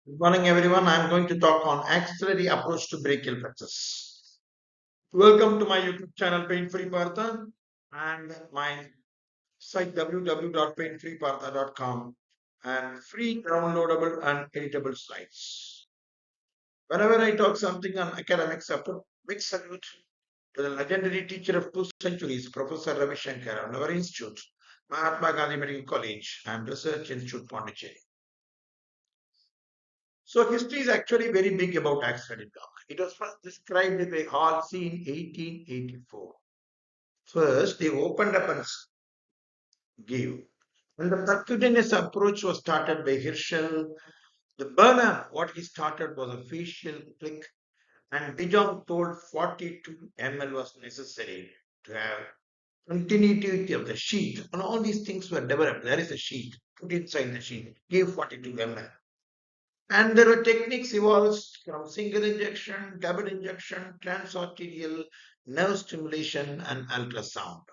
Good morning, everyone. I'm going to talk on axillary approach to brachial plexus. Welcome to my YouTube channel, Pain Free Partha, and my site www.painfreepartha.com and free downloadable and editable slides. Whenever I talk something on academics, I put big salute to the legendary teacher of 2 centuries, Professor Ravi Shankar, on our institute, Mahatma Gandhi Medical College and Research Institute, Pondicherry. So history is actually very big about axillary block. It was first described by Halsey in 1884. First, they opened up and gave. When the percutaneous approach was started by Herschel, the Burnham, what he started was a facial click, and Bijong told 42 ml was necessary to have continuity of the sheet. And all these things were developed. There is a sheet, put inside the sheet, give 42 ml. And there were techniques evolved from single injection, double injection, transarterial, nerve stimulation, and ultrasound.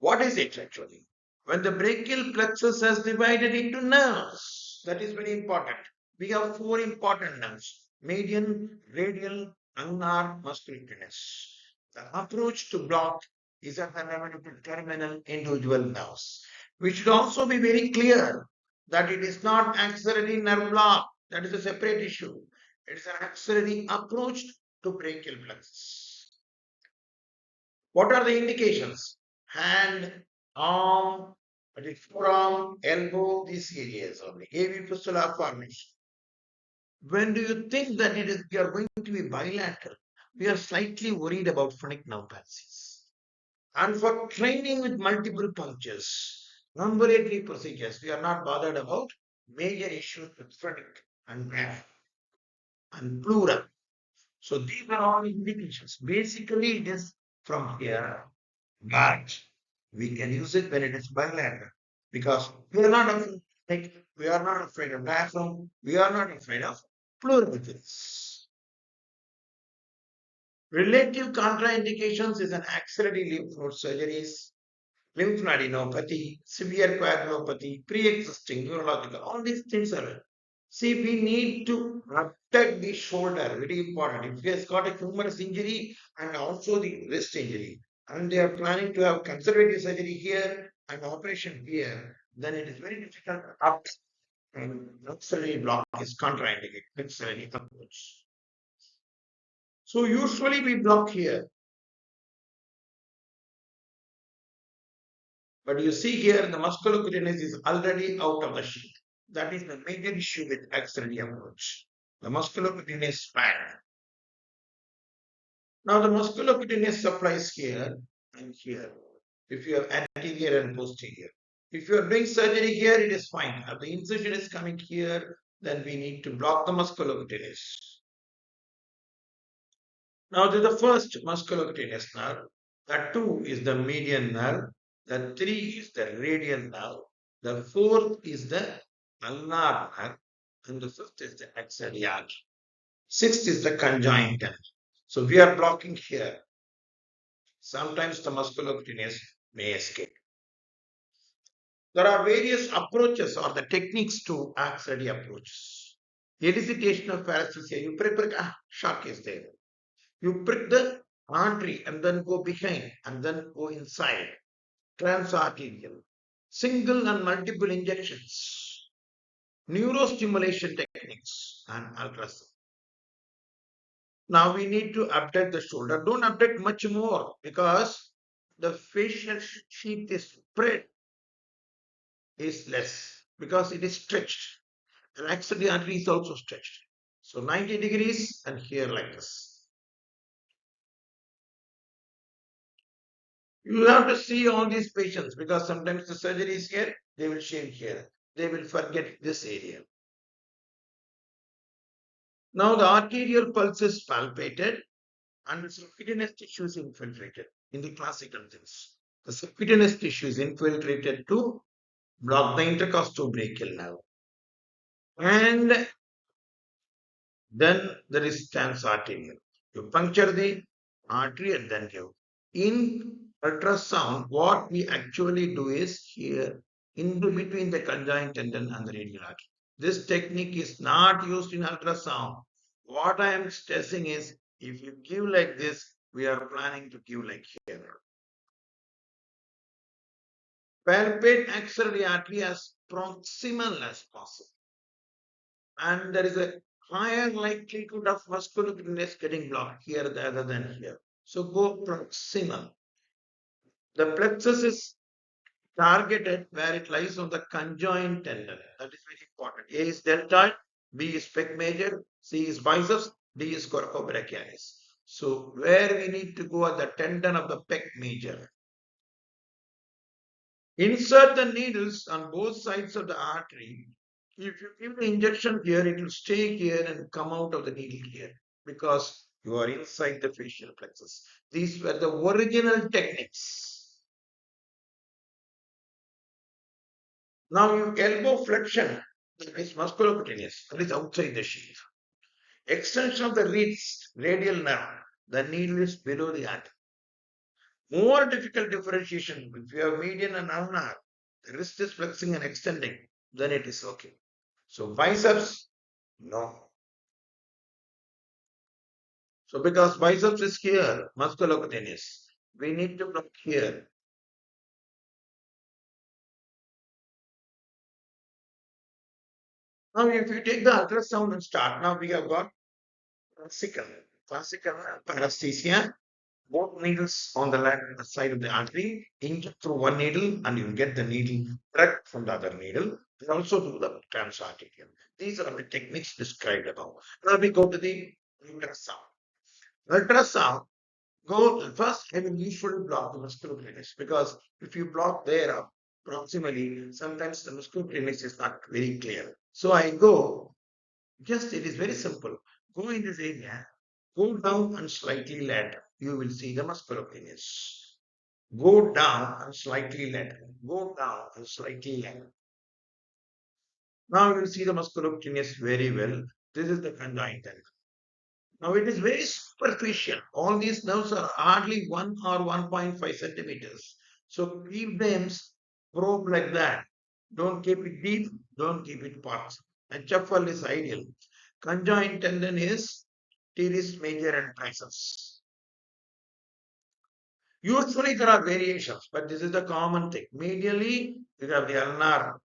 What is it actually? When the brachial plexus has divided into nerves, that is very important. We have four important nerves: median, radial, ulnar, musculocutaneous. The approach to block is at the level of the terminal individual nerves. We should also be very clear that it is not axillary nerve block. That is a separate issue. It is an axillary approach to brachial plexus. What are the indications? Hand, arm, forearm, elbow, these areas only. AV fistula formation. When do you think that you are going to be bilateral? We are slightly worried about phrenic nerve palsies. And for training with multiple punctures, ambulatory procedures, we are not bothered about major issues with phrenic and graph and pleural. So these are all indications. Basically, it is from here, but we can use it when it is bilateral because we are not afraid of diaphragm, we are not afraid of pleural efforts. Relative contraindications is an axillary lymph node surgeries, lymph nodinopathy, severe coagulopathy, pre-existing neurological, all these things are. See, we need to protect the shoulder, very important. If he has got a humerus injury and also the wrist injury, and they are planning to have conservative surgery here and operation here, then it is very difficult to up and axillary block is contraindicated, axillary approach. So usually we block here. But you see here, the musculocutaneous is already out of the sheath. That is the major issue with axillary approach. The musculocutaneous span. Now the musculocutaneous supplies here and here. If you have anterior and posterior. If you are doing surgery here, it is fine. If the incision is coming here, then we need to block the musculocutaneous. Now to the first musculocutaneous nerve. That 2 is the median nerve. The 3 is the radial nerve. The 4th is the ulnar nerve. And the 5th is the axillary artery. 6th is the conjoint nerve. So we are blocking here. Sometimes the musculocutaneous may escape. There are various approaches or the techniques to axillary approaches. Elicitation of paresthesia. You prick, shock is there. You prick the artery and then go behind and then go inside. Transarterial. Single and multiple injections. Neurostimulation techniques and ultrasound. Now we need to update the shoulder. Don't update much more because the facial sheath is spread is less because it is stretched. And axillary artery is also stretched. So 90 degrees and here like this. You have to see all these patients because sometimes the surgery is here, they will shave here. They will forget this area. Now the arterial pulse is palpated and the subcutaneous tissue is infiltrated in the classical things. The subcutaneous tissue is infiltrated to block the intercostal brachial nerve. And then there is transarterial. You puncture the artery and then give. In ultrasound, what we actually do is here in between the conjoined tendon and the radial artery. This technique is not used in ultrasound. What I am stressing is if you give like this, we are planning to give like here. Palpate axillary artery as proximal as possible. And there is a higher likelihood of vascular getting blocked here rather than here. So go proximal. The plexus is targeted where it lies on the conjoined tendon. That is very important. A is deltoid, B is pec major, C is biceps, D is coracobrachialis. So where we need to go at the tendon of the pec major. Insert the needles on both sides of the artery. If you give the injection here, it will stay here and come out of the needle here because you are inside the facial plexus. These were the original techniques. Now you elbow flexion, that is musculocutaneous, that is outside the sheath. Extension of the wrist, radial nerve, the needle is below the artery. More difficult differentiation, if you have median and ulnar, the wrist is flexing and extending, then it is okay. So biceps, no. So because biceps is here, musculocutaneous, we need to look here. Now if you take the ultrasound and start, now we have got classical paresthesia, both needles on the left side of the artery, inject through one needle and you get the needle direct from the other needle. And also do the transarterial. These are the techniques described above. Now we go to the ultrasound. Ultrasound, go first, I will usually block the musculocutaneous because if you block there proximally, sometimes the musculocutaneous is not very clear. So I go, just it is very simple. Go in this area, go down and slightly let. You will see the musculocutaneous. Go down and slightly let. Go down and slightly let. Now you will see the musculocutaneous very well. This is the conjoined tendon. Now it is very superficial. All these nerves are hardly 1 or 1.5 centimeters. So keep them probe like that. Don't keep it deep, don't keep it parts. HFL is ideal. Conjoined tendon is teres major and triceps. Usually there are variations, but this is the common thing. Medially, you have the ulnar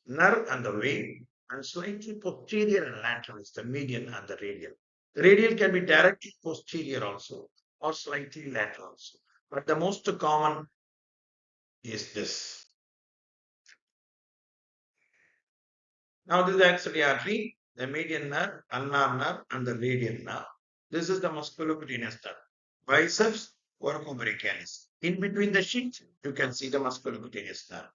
nerve and the vein, and slightly posterior and lateral is the median and the radial. The radial can be directly posterior also, or slightly lateral also. But the most common is this. Now this is axillary artery, the median nerve, ulnar nerve, and the radial nerve. This is the musculocutaneous nerve. Biceps, coracobrachialis. In between the sheath, you can see the musculocutaneous nerve.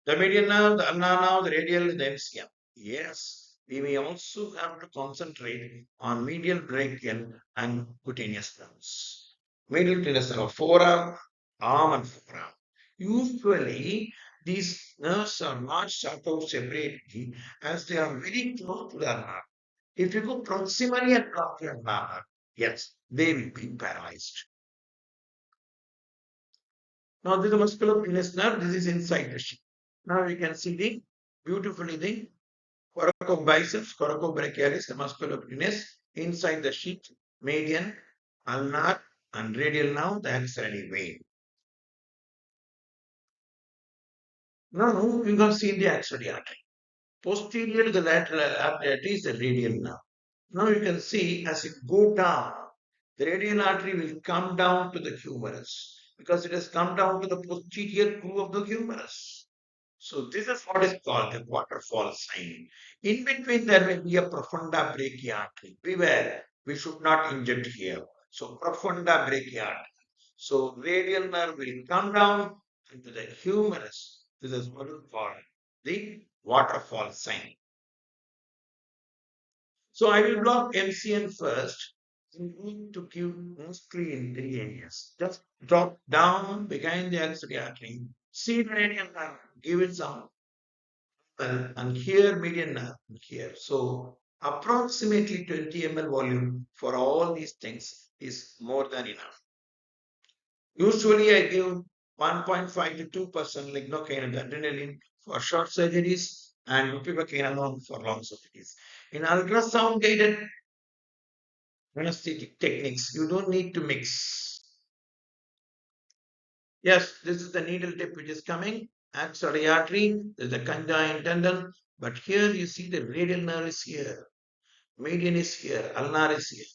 The median nerve, the ulnar nerve, the radial, the MCM. Yes, we may also have to concentrate on medial brachial and cutaneous nerves. Medial cutaneous nerve, forearm, arm, and forearm. Usually, these nerves are not shut out separately as they are very close to the ulnar. If you go proximally and block the ulnar, yes, they will be paralyzed. Now, this is the musculocutaneous nerve. This is inside the sheath. Now you can see the beautifully the coracobiceps, coracobrachialis, the musculocutaneous inside the sheath, median, ulnar, and radial nerve, the axillary vein. Now you can see the axillary artery. Posterior to the lateral artery is the radial nerve. Now you can see as you go down, the radial artery will come down to the humerus because it has come down to the posterior groove of the humerus. So this is what is called the waterfall sign. In between there may be a profunda brachii artery. Beware, we should not inject here. So profunda brachii artery. So radial nerve will come down into the humerus. This is what is called the waterfall sign. So I will block MCN first. You need to give mostly in 3 areas. Just drop down behind the axillary artery. See the radial nerve. Give it some and here median here. So approximately 20 ml volume for all these things is more than enough. Usually I give 1.5 to 2% lignocaine and adrenaline for short surgeries and bupivacaine alone for long surgeries. In ultrasound guided anesthetic techniques, you don't need to mix. Yes, this is the needle tip which is coming. Axillary artery, this is the conjoint tendon, but here you see the radial nerve is here. Median is here, ulnar is here.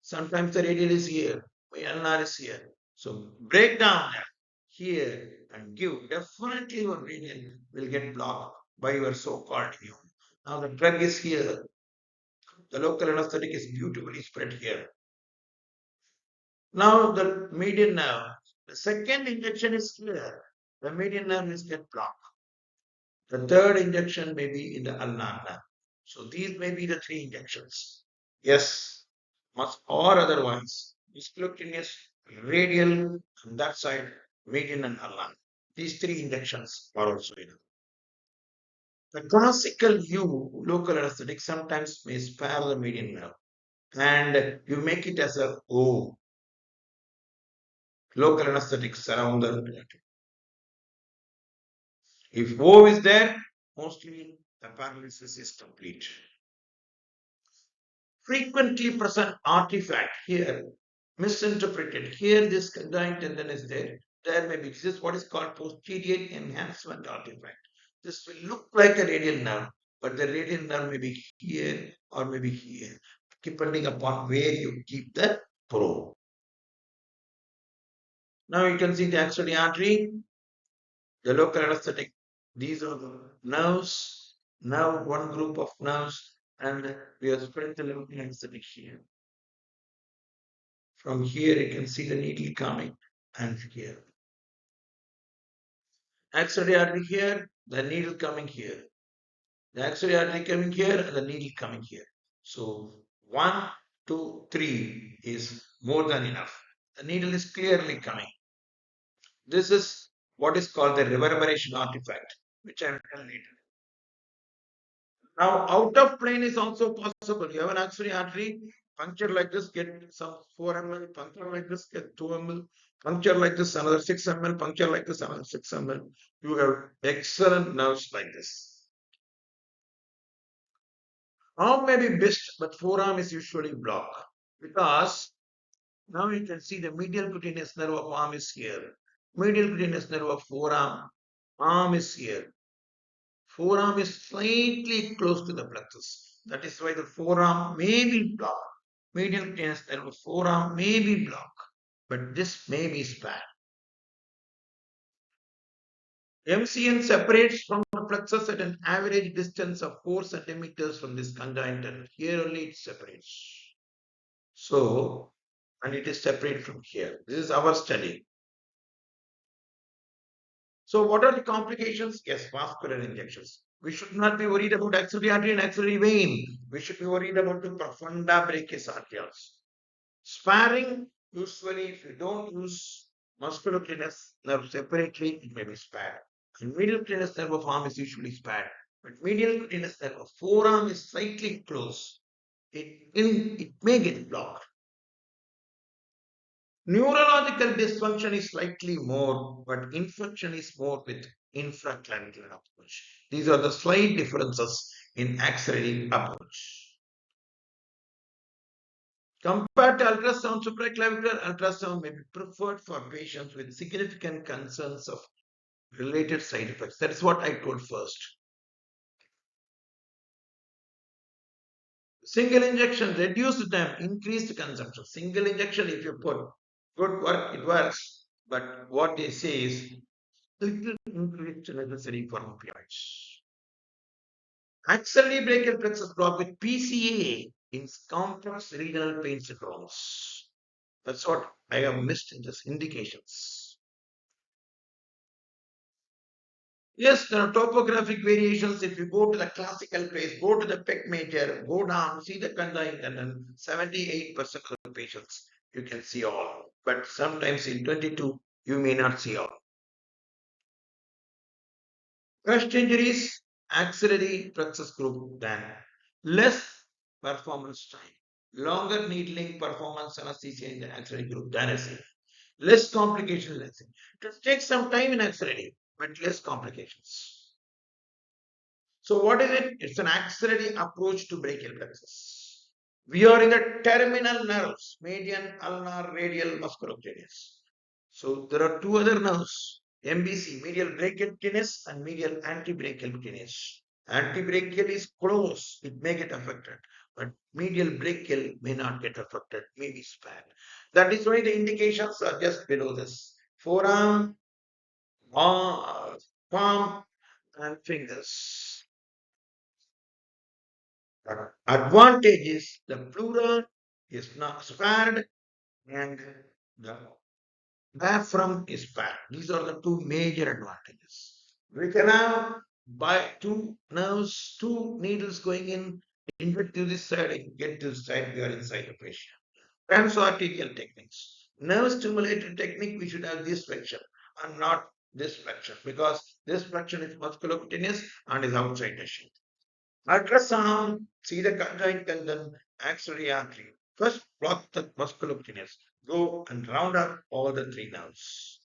Sometimes the radial is here, ulnar is here. So break down that here and give. Definitely your radial will get blocked by your so-called immune. Now the drug is here. The local anesthetic is beautifully spread here. Now the median nerve. The second injection is here. The median nerve is get blocked. The third injection may be in the ulnar nerve. So these may be the three injections. Yes, must or otherwise. Musculocutaneous, radial, on that side, median and ulnar. These three injections are also enough. The classical U local anesthetic sometimes may spare the median nerve, and you make it as a O. Local anesthetic surround the relative. If O is there, mostly the paralysis is complete. Frequently present artifact here, misinterpreted. Here, this conjoint tendon is there. There may be, this is what is called posterior enhancement artifact. This will look like a radial nerve, but the radial nerve may be here or maybe here, depending upon where you keep the probe. Now you can see the axillary artery, the local anesthetic. These are the nerves. Now one group of nerves, and we have spread the local anesthetic here. From here, you can see the needle coming, and here. Axillary artery here, the needle coming here. The axillary artery coming here, and the needle coming here. So 1, 2, 3 is more than enough. The needle is clearly coming. This is what is called the reverberation artifact, which I will tell later. Now, out of plane is also possible. You have an axillary artery, puncture like this, get some 4 ml, puncture like this, get 2 ml, puncture like this, another 6 ml, puncture like this, another 6 ml. You have excellent nerves like this. Arm may be best, but forearm is usually blocked because now you can see the medial cutaneous nerve of arm is here. Medial cutaneous nerve of forearm, arm is here. Forearm is slightly close to the plexus. That is why the forearm may be blocked. Medial cutaneous nerve of forearm may be blocked, but this may be spared. MCN separates from the plexus at an average distance of 4 centimeters from this conjoint tendon. Here only it separates. So, and it is separate from here. This is our study. So, what are the complications? Yes, vascular injections. We should not be worried about axillary artery and axillary vein. We should be worried about the profunda brachial arterioles. Sparing, usually, if you don't use musculocutaneous nerve separately, it may be spared. And medial cutaneous nerve of arm is usually spared. But medial cutaneous nerve of forearm is slightly close. It may get blocked. Neurological dysfunction is slightly more, but infection is more with infraclavicular approach. These are the slight differences in axillary approach. Compared to ultrasound, supraclavicular ultrasound may be preferred for patients with significant concerns of related side effects. That is what I told first. Single injection, reduced time, increased consumption. Single injection, if you put good work, it works. But what they say is little increased necessary for opioids. Axillary brachial plexus block with PCA in complex renal pain syndromes. That's what I have missed in this indications. Yes, there are topographic variations. If you go to the classical place, go to the pec major, go down, see the conjoint tendon, 78% of the patients you can see all. But sometimes in 22, you may not see all. Crushed injuries, axillary plexus group than less performance time, longer needling performance anesthesia in the axillary group than a less complications. Let's say it will take some time in axillary, but less complications. So what is it? It's an axillary approach to brachial plexus. We are in the terminal nerves, median, ulnar, radial, musculocutaneous. So there are two other nerves, MBC, medial brachial cutaneous and medial antebrachial cutaneous. Antebrachial is close, it may get affected, but medial brachial may not get affected, may be spared. That is why the indications are just below this. Forearm, palm, and fingers. The advantage is the pleural is not spared and the diaphragm is spared. These are the two major advantages. We can have by two nerves, two needles going in, inject to this side and get to this side, we are inside the patient. Transarterial techniques. Nerve stimulated technique, we should have this flexion and not this flexion because this flexion is musculocutaneous and is outside the sheath. Ultrasound, see the conjoint tendon, axillary artery. First, block the musculocutaneous. Go and round up all the three nerves.